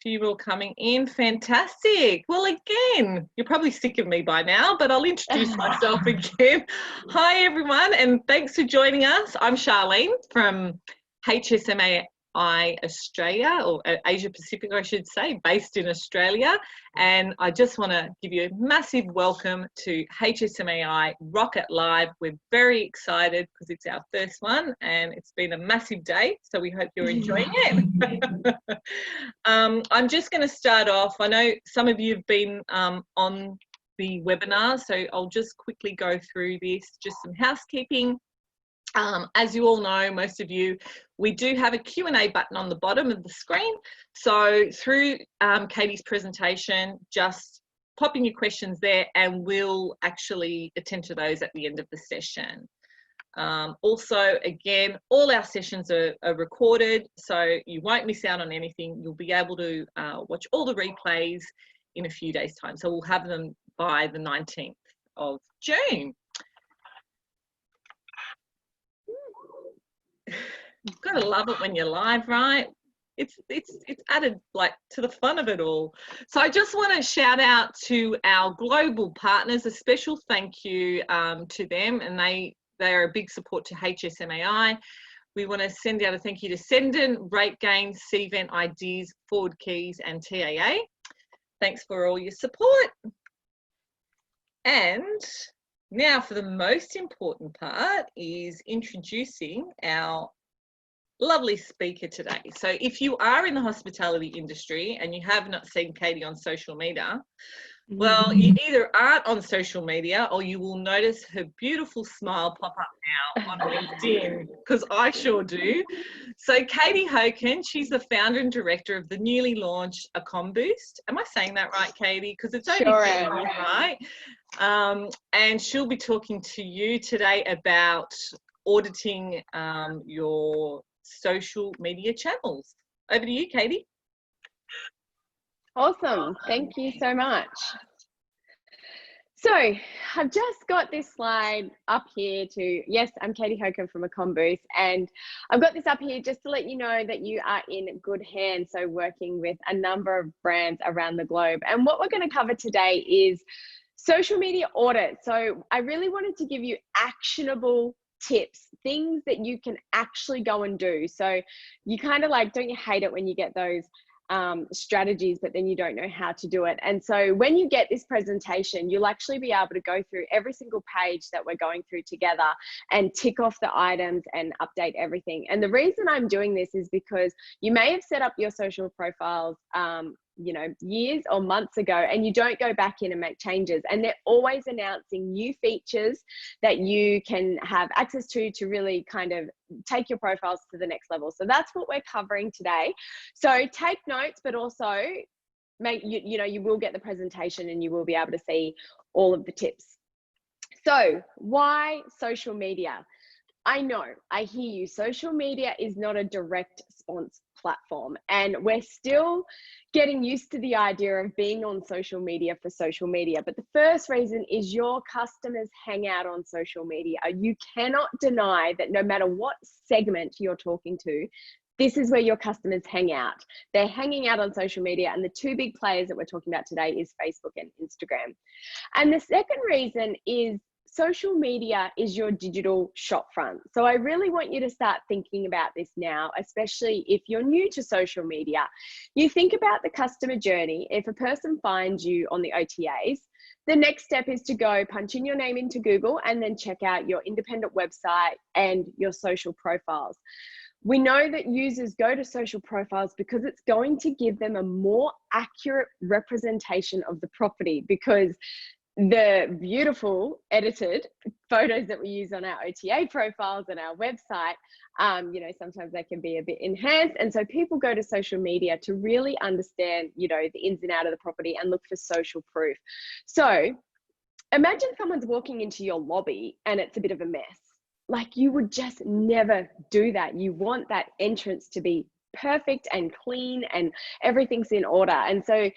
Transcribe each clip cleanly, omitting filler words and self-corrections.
few more coming in. Fantastic. Well, again, you're probably sick of me by now, but I'll introduce myself again. Hi, everyone, and thanks for joining us. I'm Charlene from HSMAI Australia, or Asia Pacific, I should say, based in Australia. And I just want to give you a massive welcome to HSMAI Rocket Live. We're very excited because it's our first one and it's been a massive day. So we hope you're enjoying it. I'm just going to start off. I know some of you have been on the webinar, so I'll just quickly go through this, just some housekeeping. As you all know, most of you, we do have a Q&A button on the bottom of the screen. So through Katie's presentation, just pop in your questions there and we'll actually attend to those at the end of the session. Also, again, all our sessions are recorded, so you won't miss out on anything. You'll be able to watch all the replays in a few days' time. So we'll have them by the 19th of June. You've got to love it when you're live, right? It's added like to the fun of it all. So I just want to shout out to our global partners, a special thank you to them, and they are a big support to HSMAI. We want to send out a thank you to Sendon, RateGain, Cvent Ideas, Forward Keys, and TAA. Thanks for all your support. And now for the most important part is introducing our lovely speaker today. So if you are in the hospitality industry and you have not seen Katie on social media, well, you either aren't on social media or you will notice her beautiful smile pop up now on LinkedIn, because I sure do. So Katie Hokin, she's the founder and director of the newly launched AccomBoost. Am I saying that right, Katie? Because it's only right. And she'll be talking to you today about auditing your social media channels. Over to you, Katie. Awesome. Thank you so much. So I've just got this slide up here yes, I'm Katie Hokin from AccomBoost, and I've got this up here just to let you know that you are in good hands, so working with a number of brands around the globe. And what we're going to cover today is social media audit. So I really wanted to give you actionable tips, things that you can actually go and do. So you kind of like, don't you hate it when you get those strategies, but then you don't know how to do it? And so when you get this presentation, you'll actually be able to go through every single page that we're going through together and tick off the items and update everything. And the reason I'm doing this is because you may have set up your social profiles you know, years or months ago, and you don't go back in and make changes, and they're always announcing new features that you can have access to really kind of take your profiles to the next level. So that's what we're covering today. So take notes, but also make you know, you will get the presentation and you will be able to see all of the tips. So why social media? I know, I hear you. Social media is not a direct response platform, and we're still getting used to the idea of being on social media for social media. But the first reason is your customers hang out on social media. You cannot deny that no matter what segment you're talking to, this is where your customers hang out. They're hanging out on social media, and the two big players that we're talking about today is Facebook and Instagram. And the second reason is social media is your digital shop front. So I really want you to start thinking about this now, especially if you're new to social media. You think about the customer journey. If a person finds you on the OTAs, the next step is to go punch in your name into Google and then check out your independent website and your social profiles. We know that users go to social profiles because it's going to give them a more accurate representation of the property, because the beautiful edited photos that we use on our OTA profiles and our website, you know, sometimes they can be a bit enhanced. And so people go to social media to really understand, you know, the ins and outs of the property and look for social proof. So imagine someone's walking into your lobby and it's a bit of a mess. Like, you would just never do that. You want that entrance to be perfect and clean and everything's in order. And so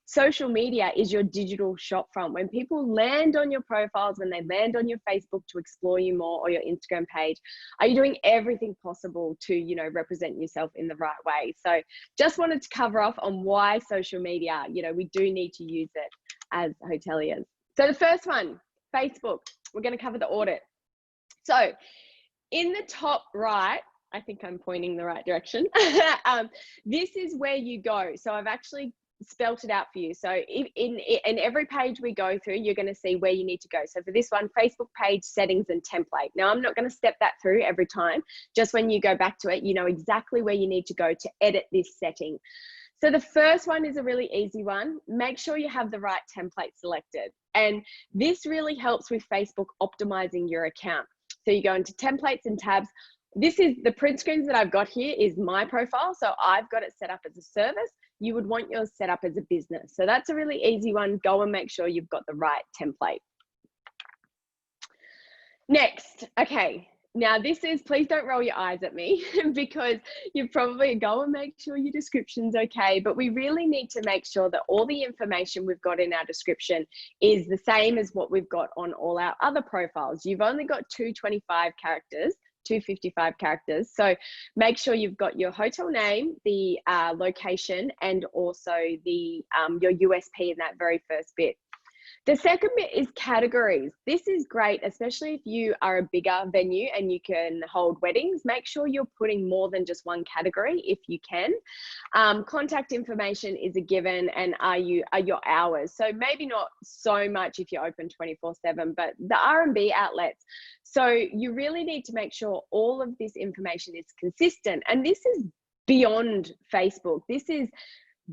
social media is your digital shop front. When people land on your profiles, when they land on your Facebook to explore you more, or your Instagram page, are you doing everything possible to, you know, represent yourself in the right way? So just wanted to cover off on why social media, you know, we do need to use it as hoteliers. So the first one, Facebook, we're going to cover the audit. So in the top right, I think I'm pointing the right direction. This is where you go. So I've actually spelt it out for you. So in every page we go through, you're going to see where you need to go. So for this one, Facebook page settings and template. Now I'm not going to step that through every time. Just when you go back to it, you know exactly where you need to go to edit this setting. So the first one is a really easy one. Make sure you have the right template selected. And this really helps with Facebook optimizing your account. So you go into templates and tabs. This is the print screens that I've got here is my profile. So I've got it set up as a service. You would want yours set up as a business. So that's a really easy one. Go and make sure you've got the right template. Next, okay. Now this is, please don't roll your eyes at me because you probably go and make sure your description's okay, but we really need to make sure that all the information we've got in our description is the same as what we've got on all our other profiles. You've only got 225 characters, 255 characters. So make sure you've got your hotel name, the location, and also the your USP in that very first bit. The second bit is categories. This is great, especially if you are a bigger venue and you can hold weddings. Make sure you're putting more than just one category if you can. Contact information is a given, and are your hours. So maybe not so much if you're open 24/7, but the R&B outlets. So you really need to make sure all of this information is consistent. And this is beyond Facebook. This is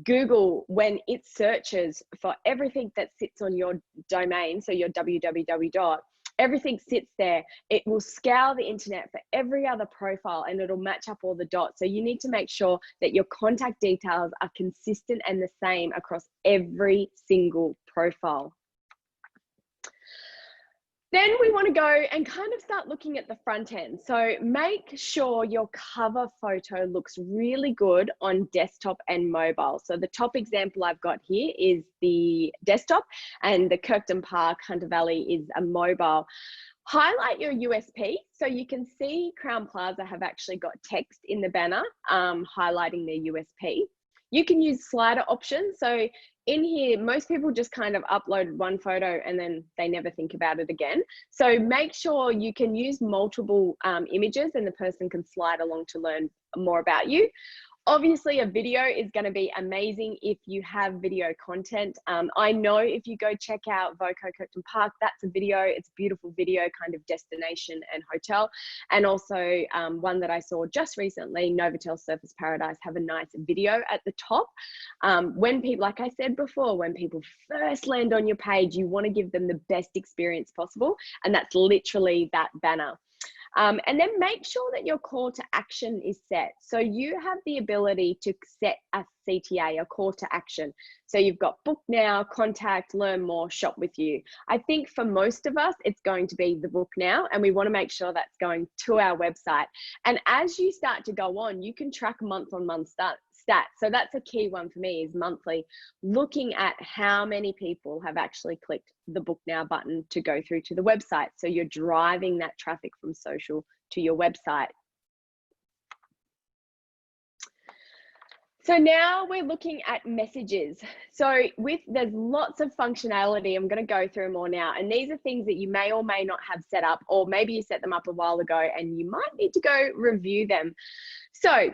Google, when it searches for everything that sits on your domain, so your www. Everything sits there. It will scour the internet for every other profile and it'll match up all the dots. So you need to make sure that your contact details are consistent and the same across every single profile. Then we want to go and kind of start looking at the front end. So make sure your cover photo looks really good on desktop and mobile. So the top example I've got here is the desktop, and the Kirkton Park, Hunter Valley is a mobile. Highlight your USP. So you can see Crown Plaza have actually got text in the banner highlighting their USP. You can use slider options. So in here, most people just kind of upload one photo and then they never think about it again. So make sure you can use multiple images and the person can slide along to learn more about you. Obviously, a video is going to be amazing if you have video content. I know if you go check out Voco Kirkton Park, that's a video. It's a beautiful video kind of destination and hotel. And also one that I saw just recently, Novotel Surfers Paradise, have a nice video at the top. When people, like I said before, when people first land on your page, you want to give them the best experience possible. And that's literally that banner. And then make sure that your call to action is set. So you have the ability to set a CTA, a call to action. So you've got book now, contact, learn more, shop with you. I think for most of us, it's going to be the book now, and we want to make sure that's going to our website. And as you start to go on, you can track month-on-month stats. So that's a key one for me, is monthly, looking at how many people have actually clicked the book now button to go through to the website. So you're driving that traffic from social to your website. So now we're looking at messages. So there's lots of functionality. I'm going to go through more now. And these are things that you may or may not have set up, or maybe you set them up a while ago and you might need to go review them. So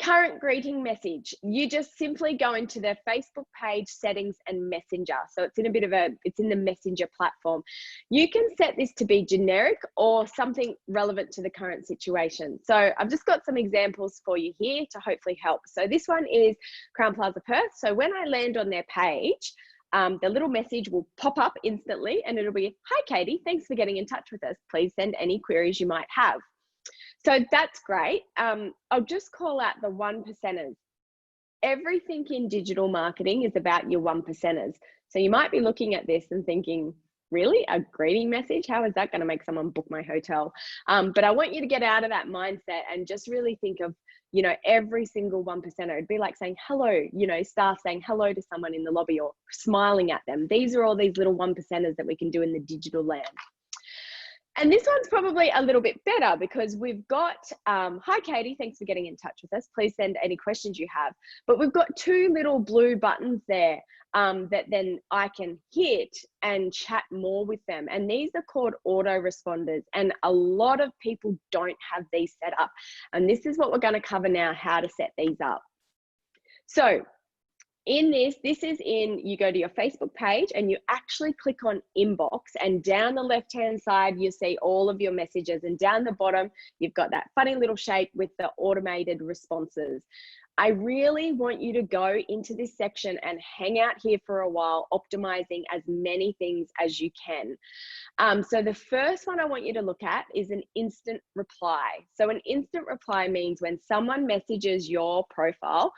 current greeting message, you just simply go into their Facebook page settings and Messenger. So it's in the Messenger platform. You can set this to be generic or something relevant to the current situation. So I've just got some examples for you here to hopefully help. So this one is Crown Plaza Perth. So when I land on their page, the little message will pop up instantly and it'll be, "Hi Katie, thanks for getting in touch with us. Please send any queries you might have." So that's great. I'll just call out the 1%ers. Everything in digital marketing is about your 1%ers. So you might be looking at this and thinking, really? A greeting message? How is that going to make someone book my hotel? But I want you to get out of that mindset and just really think of, you know, every single 1%er. It'd be like saying hello, you know, staff saying hello to someone in the lobby or smiling at them. These are all these little 1%ers that we can do in the digital land. And this one's probably a little bit better because we've got, hi Katie, thanks for getting in touch with us. Please send any questions you have. But we've got two little blue buttons there that then I can hit and chat more with them. And these are called autoresponders. And a lot of people don't have these set up. And this is what we're going to cover now, how to set these up. So in this is you go to your Facebook page and you actually click on inbox, and down the left hand side you see all of your messages, and down the bottom you've got that funny little shape with the automated responses. I really want you to go into this section and hang out here for a while, optimizing as many things as you can. So the first one I want you to look at is an instant reply. So an instant reply means when someone messages your profile,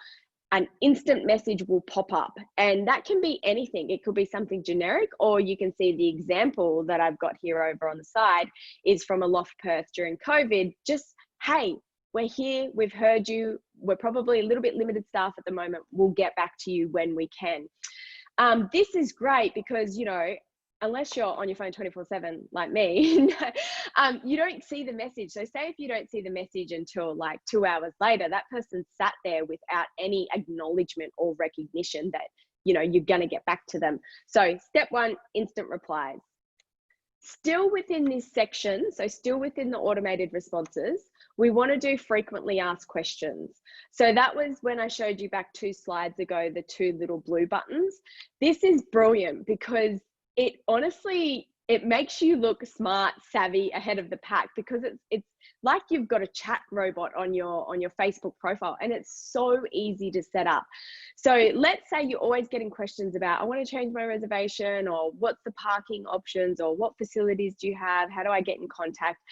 an instant message will pop up, and that can be anything. It could be something generic, or you can see the example that I've got here over on the side is from a loft Perth during COVID. Just, hey, we're here, we've heard you, we're probably a little bit limited staff at the moment, we'll get back to you when we can. This is great because, you know, unless you're on your phone 24/7 like me, you don't see the message. So say if you don't see the message until like 2 hours later, that person sat there without any acknowledgement or recognition that, you know, you're going to get back to them. So step one, instant replies. Still within this section, so still within the automated responses, we want to do frequently asked questions. So that was when I showed you back 2 slides ago, the 2 little blue buttons. This is brilliant because it honestly, it makes you look smart, savvy, ahead of the pack, because it's like you've got a chat robot on your Facebook profile, and it's so easy to set up. So let's say you're always getting questions about, I want to change my reservation, or what's the parking options, or what facilities do you have? How do I get in contact?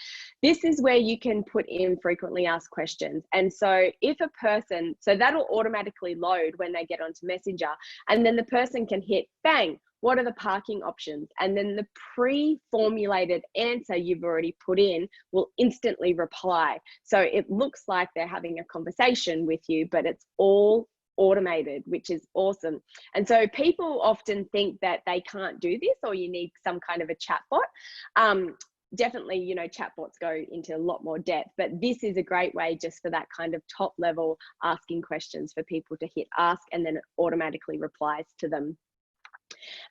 This is where you can put in frequently asked questions. And so if a person, so that'll automatically load when they get onto Messenger, and then the person can hit bang, what are the parking options? And then the pre-formulated answer you've already put in will instantly reply. So it looks like they're having a conversation with you, but it's all automated, which is awesome. And so people often think that they can't do this, or you need some kind of a chatbot. Definitely, you know, chatbots go into a lot more depth, but this is a great way just for that kind of top level asking questions for people to hit ask, and then it automatically replies to them.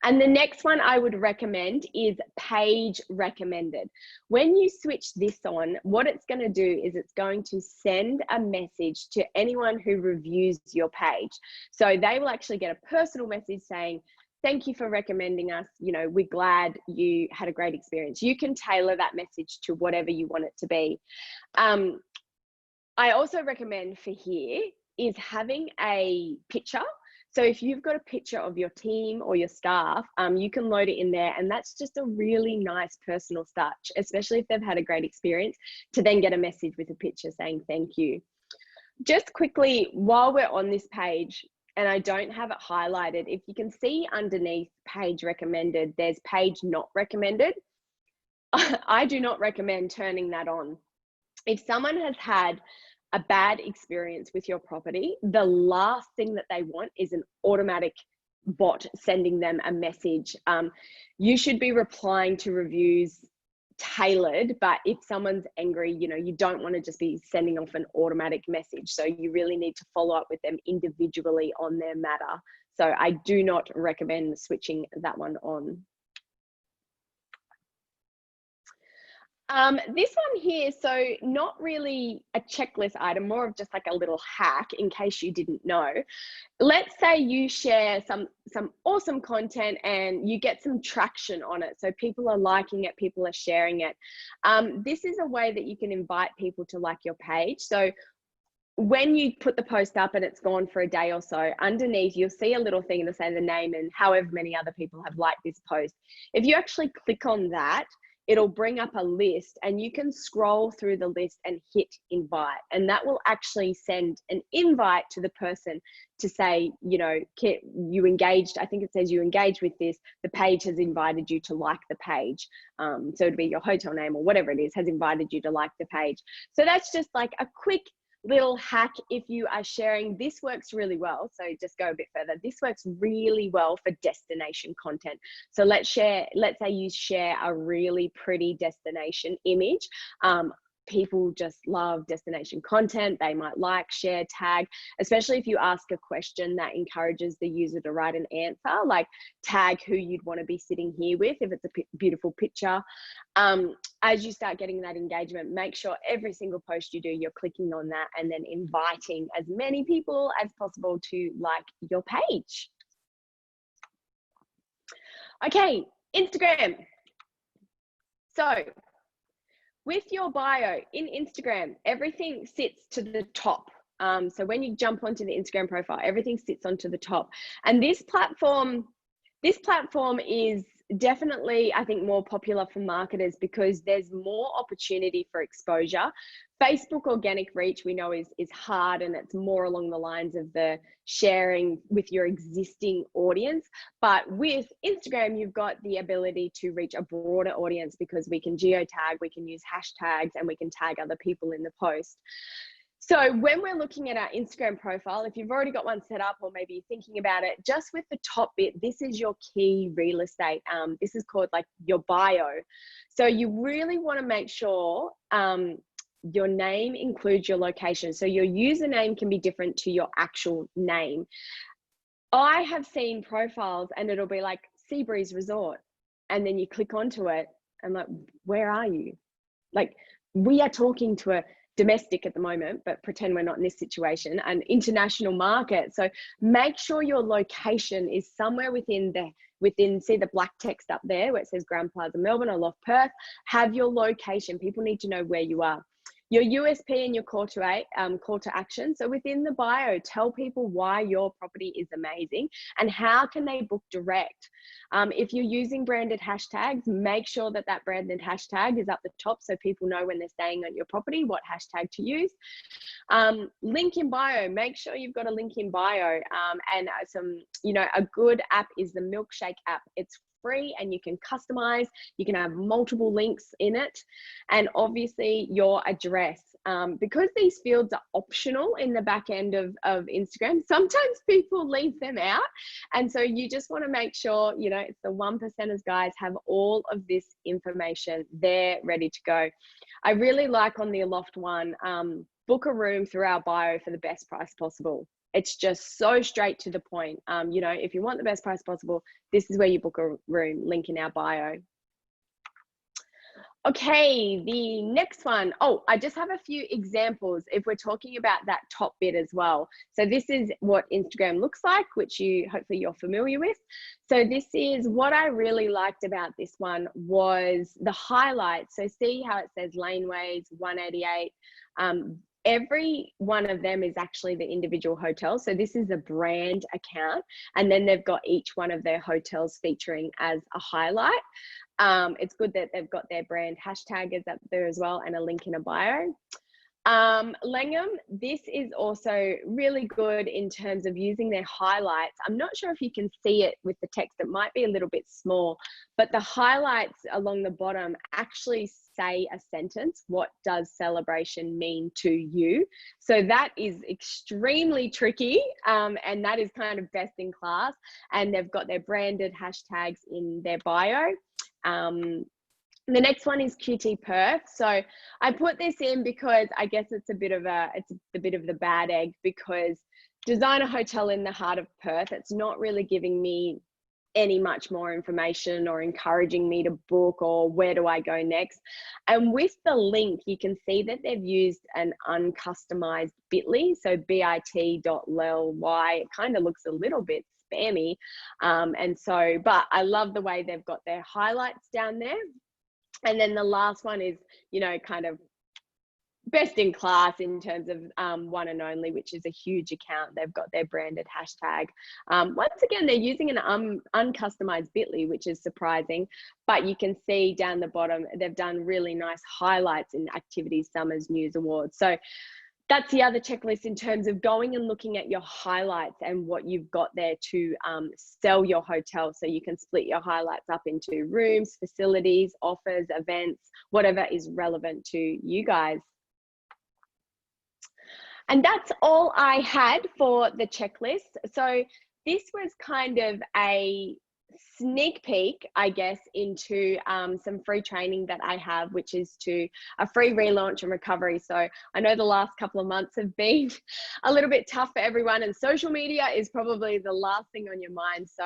And the next one I would recommend is page recommended. When you switch this on, what it's going to do is it's going to send a message to anyone who reviews your page. So they will actually get a personal message saying, thank you for recommending us. You know, we're glad you had a great experience. You can tailor that message to whatever you want it to be. I also recommend for here is having a picture. So if you've got a picture of your team or your staff, you can load it in there, and that's just a really nice personal touch, especially if they've had a great experience, to then get a message with a picture saying thank you. Just quickly, while we're on this page, and I don't have it highlighted, if you can see underneath page recommended, there's page not recommended. I do not recommend turning that on. If someone has had a bad experience with your property, the last thing that they want is an automatic bot sending them a message. You should be replying to reviews tailored, but if someone's angry, you know, you don't want to just be sending off an automatic message. So you really need to follow up with them individually on their matter. So I do not recommend switching that one on. This one here, so not really a checklist item, more of just like a little hack in case you didn't know. Let's say you share some awesome content and you get some traction on it. So people are liking it, people are sharing it. This is a way that you can invite people to like your page. So when you put the post up and it's gone for a day or so, underneath you'll see a little thing to say the name and however many other people have liked this post. If you actually click on that, it'll bring up a list, and you can scroll through the list and hit invite, and that will actually send an invite to the person to say, you know, you engaged. I think it says you engaged with this, the page has invited you to like the page. So it'd be your hotel name or whatever it is has invited you to like the page. So that's just like a quick little hack if you are sharing. This works really well. So just go a bit further. This works really well for destination content. So let's say you share a really pretty destination image. People just love destination content. They might like, share, tag, especially if you ask a question that encourages the user to write an answer, like tag who you'd want to be sitting here with if it's a beautiful picture. As you start getting that engagement, make sure every single post you do, you're clicking on that and then inviting as many people as possible to like your page. Okay, Instagram. So with your bio in Instagram, everything sits to the top. So when you jump onto the Instagram profile, everything sits onto the top. And this platform is definitely, I think, more popular for marketers because there's more opportunity for exposure. Facebook organic reach, we know, is hard, and it's more along the lines of the sharing with your existing audience. But with Instagram, you've got the ability to reach a broader audience because we can geotag, we can use hashtags, and we can tag other people in the post. So when we're looking at our Instagram profile, if you've already got one set up or maybe you're thinking about it, just with the top bit, this is your key real estate. This is called like your bio. So you really want to make sure your name includes your location. So your username can be different to your actual name. I have seen profiles and it'll be like Seabreeze Resort. And then you click onto it and like, where are you? Like, we are talking to a domestic at the moment, but pretend we're not in this situation, an international market. So make sure your location is somewhere within, see the black text up there where it says Grand Plaza Melbourne or Loft Perth. Have your location. People need to know where you are. Your USP and your call to action. So within the bio, tell people why your property is amazing and how can they book direct. If you're using branded hashtags, make sure that that branded hashtag is up the top so people know when they're staying on your property what hashtag to use. Link in bio, make sure you've got a link in bio. And a good app is the Milkshake app. It's free and you can customize, you can have multiple links in it, and obviously your address. Because these fields are optional in the back end of Instagram, sometimes people leave them out, and so you just want to make sure, you know, it's the 1%ers, guys, have all of this information there ready to go. I really like on the Aloft one, book a room through our bio for the best price possible. It's just so straight to the point. You know, if you want the best price possible, this is where you book a room, link in our bio. Okay, the next one. Oh, I just have a few examples if we're talking about that top bit as well. So this is what Instagram looks like, which hopefully you're familiar with. So this is what I really liked about this one was the highlights. So see how it says laneways, 188. Every one of them is actually the individual hotel. So this is a brand account, and then they've got each one of their hotels featuring as a highlight. It's good that they've got their brand hashtag is up there as well and a link in a bio. Langham, this is also really good in terms of using their highlights. I'm not sure if you can see it with the text, it might be a little bit small, but the highlights along the bottom actually say a sentence. What does celebration mean to you? So that is extremely tricky, and that is kind of best in class, and they've got their branded hashtags in their bio. The next one is QT Perth. So I put this in because I guess it's a bit of the bad egg, because design a hotel in the heart of Perth, it's not really giving me any much more information or encouraging me to book or where do I go next. And with the link, you can see that they've used an uncustomized bit.ly, so bit.ly. It kind of looks a little bit spammy, but I love the way they've got their highlights down there. And then the last one is, you know, kind of best in class in terms of One and Only, which is a huge account. They've got their branded hashtag. Once again, they're using an uncustomized Bitly, which is surprising, but you can see down the bottom, they've done really nice highlights in Activities Summers News Awards. So that's the other checklist in terms of going and looking at your highlights and what you've got there to sell your hotel. So you can split your highlights up into rooms, facilities, offers, events, whatever is relevant to you guys. And that's all I had for the checklist. So this was kind of a sneak peek, I guess, into some free training that I have, which is to a free relaunch and recovery. So I know the last couple of months have been a little bit tough for everyone, and social media is probably the last thing on your mind. So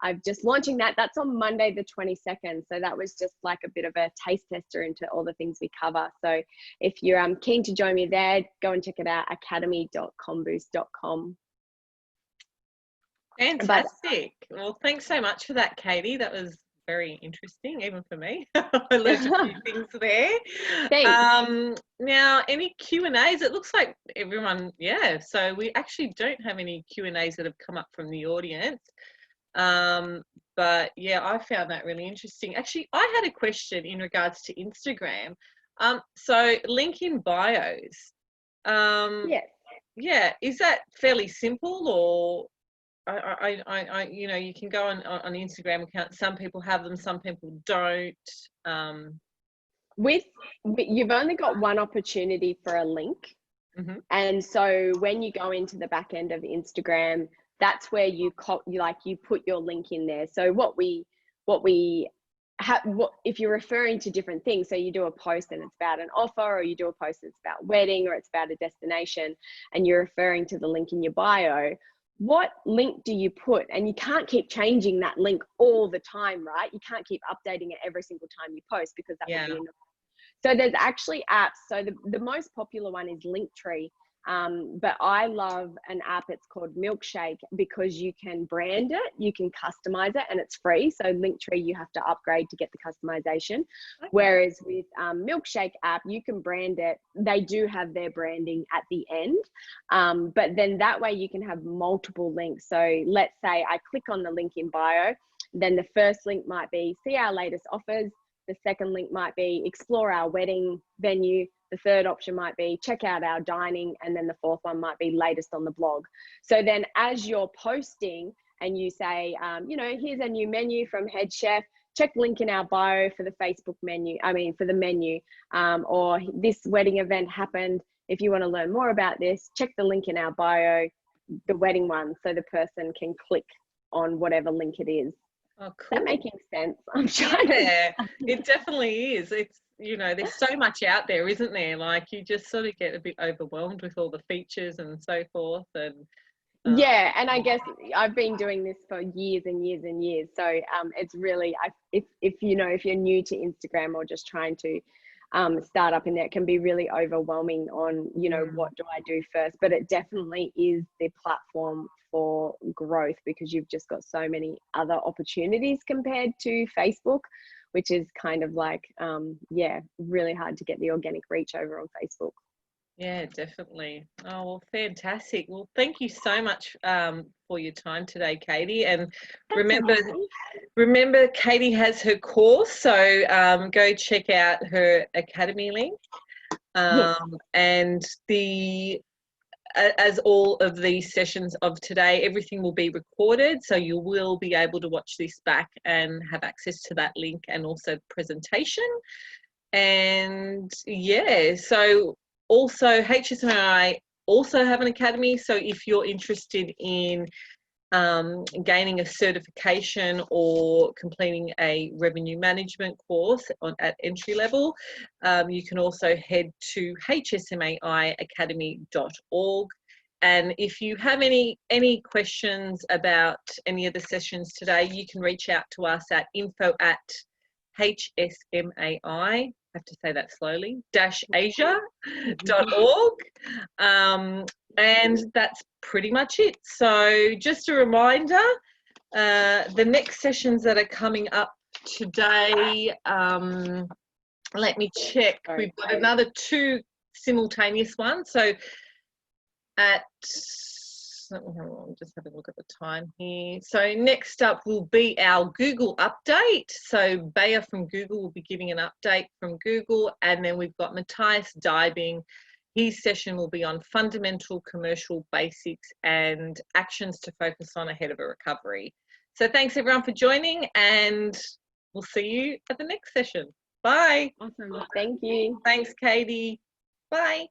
I'm just launching that. That's on Monday, the 22nd. So that was just like a bit of a taste tester into all the things we cover. So if you're keen to join me there, go and check it out, academy.accomboost.com. Fantastic. Well, thanks so much for that, Katie. That was very interesting, even for me. I learned a few things there. Thanks. Now, any Q&As? It looks like everyone, yeah. So we actually don't have any Q&As that have come up from the audience. But yeah, I found that really interesting. Actually, I had a question in regards to Instagram. So link in bios. Yes. Yeah, is that fairly simple, or you know, you can go on Instagram account. Some people have them, some people don't. You've only got one opportunity for a link. Mm-hmm. And so when you go into the back end of Instagram, that's where you put your link in there. So if you're referring to different things, so you do a post and it's about an offer, or you do a post that's about wedding, or it's about a destination, and you're referring to the link in your bio, what link do you put? And you can't keep changing that link all the time, right? You can't keep updating it every single time you post, because that would be annoying. So there's actually apps. So the most popular one is Linktree. But I love an app, it's called Milkshake, because you can brand it, you can customize it, and it's free. So Linktree, you have to upgrade to get the customization. Okay. Whereas with Milkshake app, you can brand it. They do have their branding at the end. But then that way you can have multiple links. So let's say I click on the link in bio, then the first link might be see our latest offers. The second link might be explore our wedding venue. The third option might be check out our dining. And then the fourth one might be latest on the blog. So then as you're posting and you say, you know, here's a new menu from Head Chef, check link in our bio for the Facebook menu, for the menu, or this wedding event happened. If you want to learn more about this, check the link in our bio, the wedding one, so the person can click on whatever link it is. Oh, cool. Is that making sense? I'm trying to... It definitely is. It's, you know, there's so much out there, isn't there? Like, you just sort of get a bit overwhelmed with all the features and so forth. And yeah, and I guess I've been doing this for years and years and years. So it's really, if you know, if you're new to Instagram or just trying to start up in there, it can be really overwhelming on, you know, what do I do first? But it definitely is the platform for growth, because you've just got so many other opportunities compared to Facebook, which is kind of like, yeah, really hard to get the organic reach over on Facebook. Yeah, definitely. Oh, well, fantastic. Well, thank you so much for your time today, Katie. And remember, Katie has her course, so go check out her Academy link. Yes. And as all of these sessions of today, everything will be recorded, so you will be able to watch this back and have access to that link and also the presentation. And yeah, so also HSMAI also have an academy, so if you're interested in gaining a certification or completing a revenue management course at entry level, you can also head to hsmaiacademy.org. And if you have any questions about any of the sessions today, you can reach out to us at info@hsmai, I have to say that slowly, -asia.org. And that's pretty much it. So just a reminder, the next sessions that are coming up today, let me check. We've got another 2 simultaneous one. So at, I'm just having a look at the time here. So next up will be our Google update. So Bayer from Google will be giving an update from Google, and then we've got Matthias diving. His session will be on fundamental commercial basics and actions to focus on ahead of a recovery. So thanks everyone for joining, and we'll see you at the next session. Bye. Awesome. Thank you. Thanks, Katie. Bye.